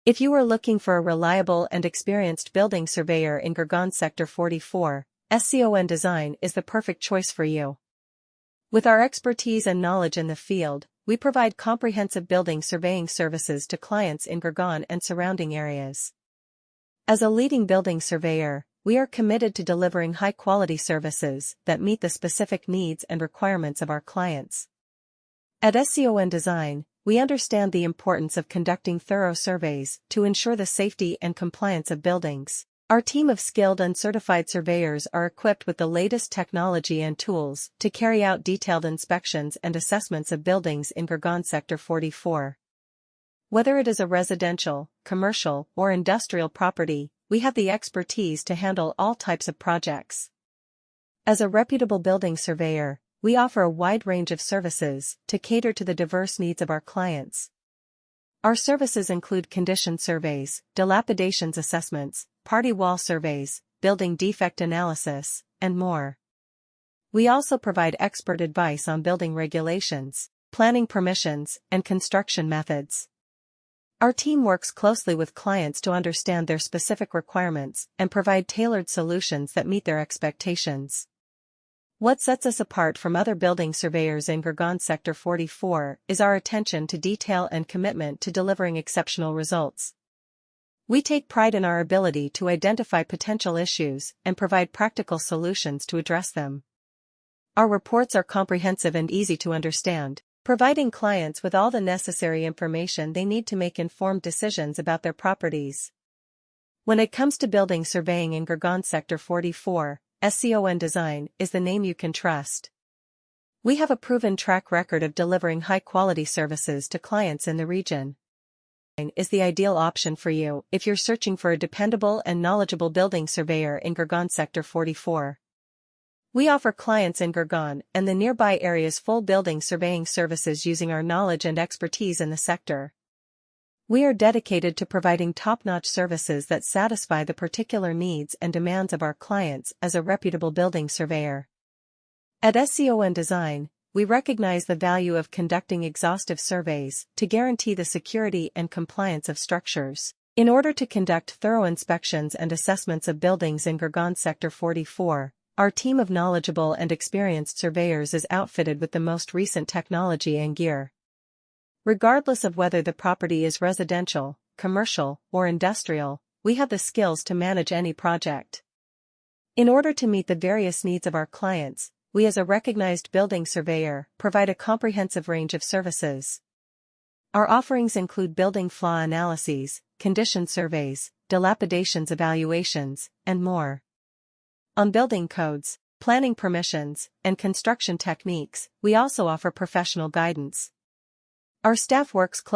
If you are looking for a reliable and experienced building surveyor in Gurgaon Sector 44, SCON Design is the perfect choice for you. With our expertise and knowledge in the field, we provide comprehensive building surveying services to clients in Gurgaon and surrounding areas. As a leading building surveyor, we are committed to delivering high-quality services that meet the specific needs and requirements of our clients. At SCON Design, we understand the importance of conducting thorough surveys to ensure the safety and compliance of buildings. Our team of skilled and certified surveyors are equipped with the latest technology and tools to carry out detailed inspections and assessments of buildings in Gurgaon Sector 44. Whether it is a residential, commercial, or industrial property, we have the expertise to handle all types of projects. As a reputable building surveyor, we offer a wide range of services to cater to the diverse needs of our clients. Our services include condition surveys, dilapidations assessments, party wall surveys, building defect analysis, and more. We also provide expert advice on building regulations, planning permissions, and construction methods. Our team works closely with clients to understand their specific requirements and provide tailored solutions that meet their expectations. What sets us apart from other building surveyors in Gurgaon Sector 44 is our attention to detail and commitment to delivering exceptional results. We take pride in our ability to identify potential issues and provide practical solutions to address them. Our reports are comprehensive and easy to understand, providing clients with all the necessary information they need to make informed decisions about their properties. When it comes to building surveying in Gurgaon Sector 44, SCON Design is the name you can trust. We have a proven track record of delivering high-quality services to clients in the region. Is the ideal option for you if you're searching for a dependable and knowledgeable building surveyor in Gurgaon Sector 44. We offer clients in Gurgaon and the nearby areas full building surveying services using our knowledge and expertise in the sector. We are dedicated to providing top-notch services that satisfy the particular needs and demands of our clients as a reputable building surveyor. At SCON Design, we recognize the value of conducting exhaustive surveys to guarantee the security and compliance of structures. In order to conduct thorough inspections and assessments of buildings in Gurgaon Sector 44, our team of knowledgeable and experienced surveyors is outfitted with the most recent technology and gear. Regardless of whether the property is residential, commercial, or industrial, we have the skills to manage any project. In order to meet the various needs of our clients, we as a recognized building surveyor provide a comprehensive range of services. Our offerings include building flaw analyses, condition surveys, dilapidations evaluations, and more. On building codes, planning permissions, and construction techniques, we also offer professional guidance. Our staff works closely